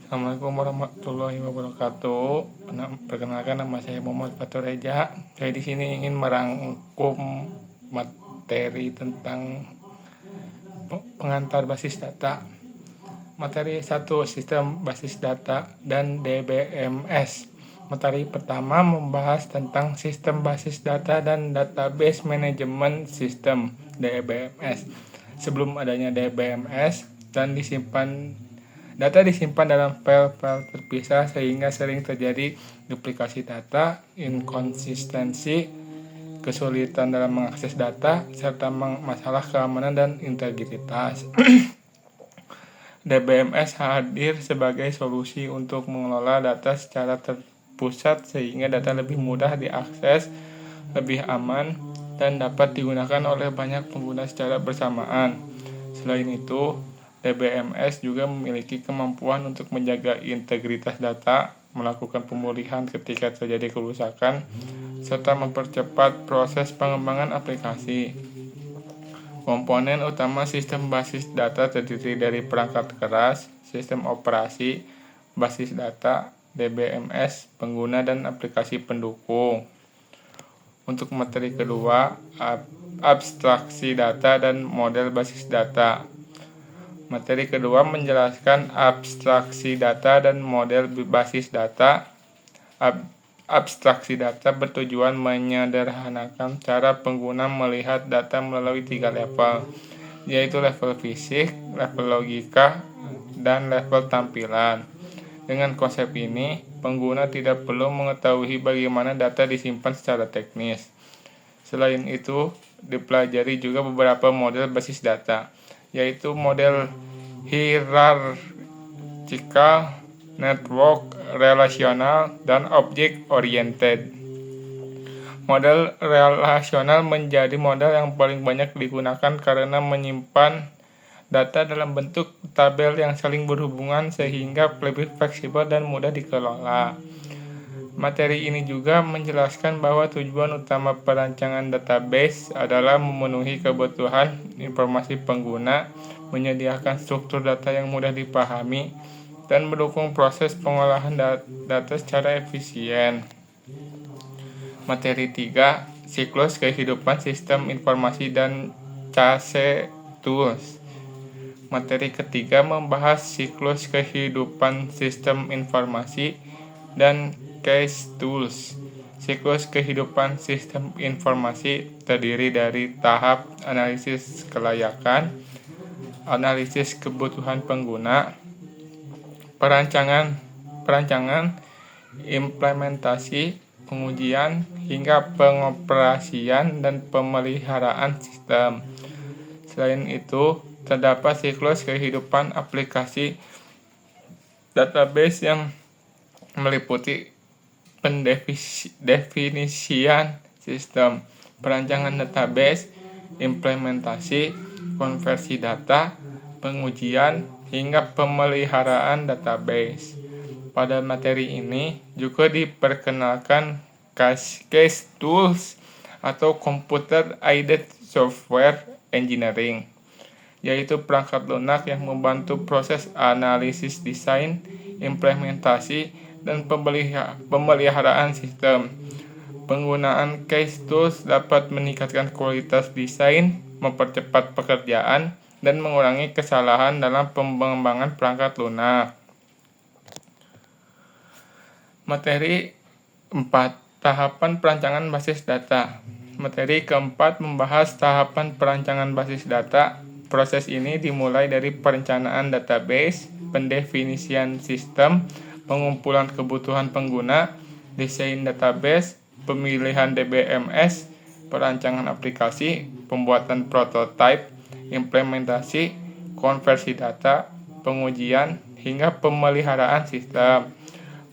Assalamualaikum warahmatullahi wabarakatuh. Perkenalkan, nama saya Muhammad Fatur Reja. Saya di sini ingin merangkum materi tentang pengantar basis data. Materi 1, sistem basis data dan DBMS. Materi pertama membahas tentang sistem basis data dan database management system DBMS. Sebelum adanya DBMS data disimpan dalam file-file terpisah sehingga sering terjadi duplikasi data, inkonsistensi, kesulitan dalam mengakses data, serta masalah keamanan dan integritas. DBMS hadir sebagai solusi untuk mengelola data secara terpusat sehingga data lebih mudah diakses, lebih aman, dan dapat digunakan oleh banyak pengguna secara bersamaan. Selain itu, DBMS juga memiliki kemampuan untuk menjaga integritas data, melakukan pemulihan ketika terjadi kerusakan, serta mempercepat proses pengembangan aplikasi. Komponen utama sistem basis data terdiri dari perangkat keras, sistem operasi, basis data, DBMS, pengguna, dan aplikasi pendukung. Untuk materi kedua, abstraksi data dan model basis data. Materi kedua menjelaskan abstraksi data dan model basis data. Abstraksi data bertujuan menyederhanakan cara pengguna melihat data melalui 3 level, yaitu level fisik, level logika, dan level tampilan. Dengan konsep ini, pengguna tidak perlu mengetahui bagaimana data disimpan secara teknis. Selain itu, dipelajari juga beberapa model basis data, yaitu model hierarchical, network, relasional, dan object oriented. Model relasional menjadi model yang paling banyak digunakan karena menyimpan data dalam bentuk tabel yang saling berhubungan sehingga lebih fleksibel dan mudah dikelola. Materi ini juga menjelaskan bahwa tujuan utama perancangan database adalah memenuhi kebutuhan informasi pengguna, menyediakan struktur data yang mudah dipahami, dan mendukung proses pengolahan data secara efisien. Materi 3, siklus kehidupan sistem informasi dan case tools. Materi ketiga membahas siklus kehidupan sistem informasi dan case tools. Siklus kehidupan sistem informasi terdiri dari tahap analisis kelayakan, analisis kebutuhan pengguna, perancangan, implementasi, pengujian, hingga pengoperasian dan pemeliharaan sistem. Selain itu, terdapat siklus kehidupan aplikasi database yang meliputi pendefinisian sistem, perancangan database, implementasi, konversi data, pengujian, hingga pemeliharaan database. Pada materi ini juga diperkenalkan case tools atau computer aided software engineering, yaitu perangkat lunak yang membantu proses analisis desain, implementasi, dan pemeliharaan sistem. Penggunaan case tools dapat meningkatkan kualitas desain, mempercepat pekerjaan, dan mengurangi kesalahan dalam pengembangan perangkat lunak. Materi 4, tahapan perancangan basis data. Materi keempat membahas tahapan perancangan basis data. Proses ini dimulai dari perencanaan database, pendefinisian sistem, pengumpulan kebutuhan pengguna, desain database, pemilihan DBMS, perancangan aplikasi, pembuatan prototipe, implementasi, konversi data, pengujian, hingga pemeliharaan sistem.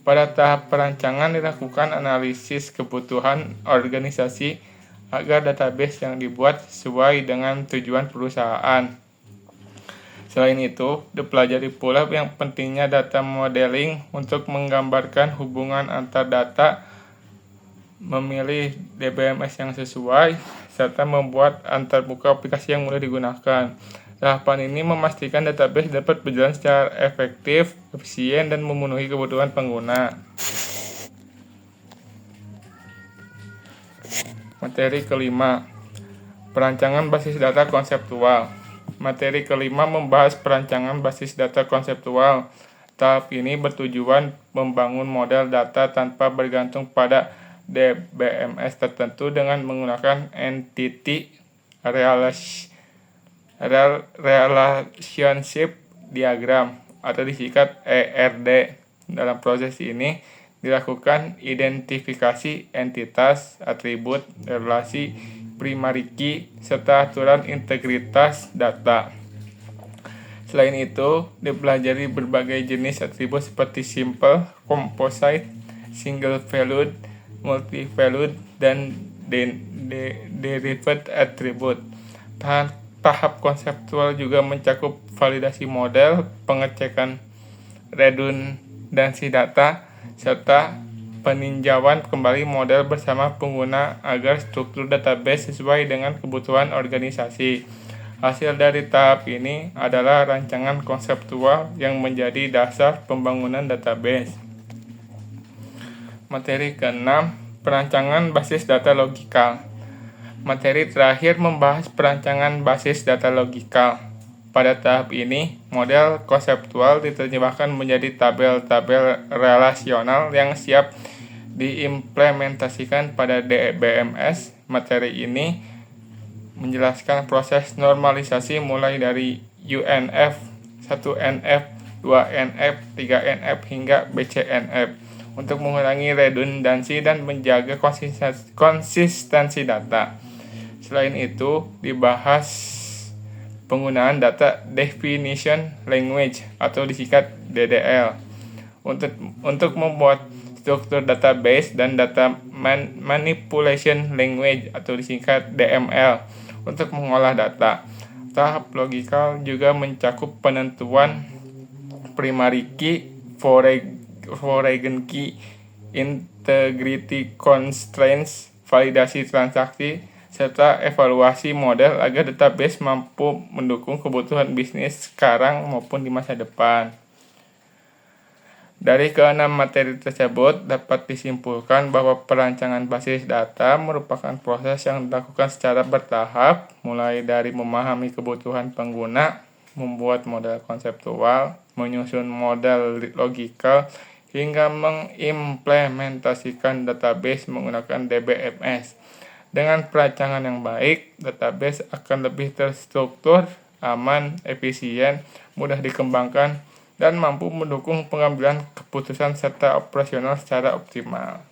Pada tahap perancangan dilakukan analisis kebutuhan organisasi agar database yang dibuat sesuai dengan tujuan perusahaan. Selain itu, dipelajari pula yang pentingnya data modeling untuk menggambarkan hubungan antar data, memilih DBMS yang sesuai, serta membuat antarmuka aplikasi yang mudah digunakan. Tahapan ini memastikan database dapat berjalan secara efektif, efisien, dan memenuhi kebutuhan pengguna. Materi kelima, perancangan basis data konseptual. Materi kelima membahas perancangan basis data konseptual. Tahap ini bertujuan membangun model data tanpa bergantung pada DBMS tertentu dengan menggunakan Entity Relationship Diagram atau disingkat ERD. Dalam proses ini dilakukan identifikasi entitas, atribut, relasi, primary key, serta aturan integritas data. Selain itu, dipelajari berbagai jenis atribut seperti simple, composite, single valued, multi valued, dan derived attribute. Tahap konseptual juga mencakup validasi model, pengecekan redundansi data, serta peninjauan kembali model bersama pengguna agar struktur database sesuai dengan kebutuhan organisasi. Hasil dari tahap ini adalah rancangan konseptual yang menjadi dasar pembangunan database. Materi ke-6, perancangan basis data logikal. Materi terakhir membahas perancangan basis data logikal. Pada tahap ini, model konseptual diterjemahkan menjadi tabel-tabel relasional yang siap diimplementasikan pada DBMS. Materi ini menjelaskan proses normalisasi mulai dari UNF, 1NF, 2NF, 3NF, hingga BCNF untuk mengurangi redundansi dan menjaga konsistensi data. Selain itu, dibahas penggunaan Data Definition Language atau disingkat DDL untuk membuat struktur database dan Data Manipulation Language atau disingkat DML untuk mengolah data. Tahap logikal juga mencakup penentuan primary key, foreign key, integrity constraints, validasi transaksi, serta evaluasi model agar database mampu mendukung kebutuhan bisnis sekarang maupun di masa depan. Dari ke-6 materi tersebut dapat disimpulkan bahwa perancangan basis data merupakan proses yang dilakukan secara bertahap, mulai dari memahami kebutuhan pengguna, membuat model konseptual, menyusun model logikal, hingga mengimplementasikan database menggunakan DBMS. Dengan perancangan yang baik, database akan lebih terstruktur, aman, efisien, mudah dikembangkan, dan mampu mendukung pengambilan keputusan serta operasional secara optimal.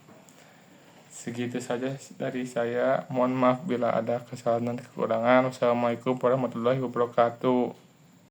Segitu saja dari saya. Mohon maaf bila ada kesalahan dan kekurangan. Wassalamualaikum warahmatullahi wabarakatuh.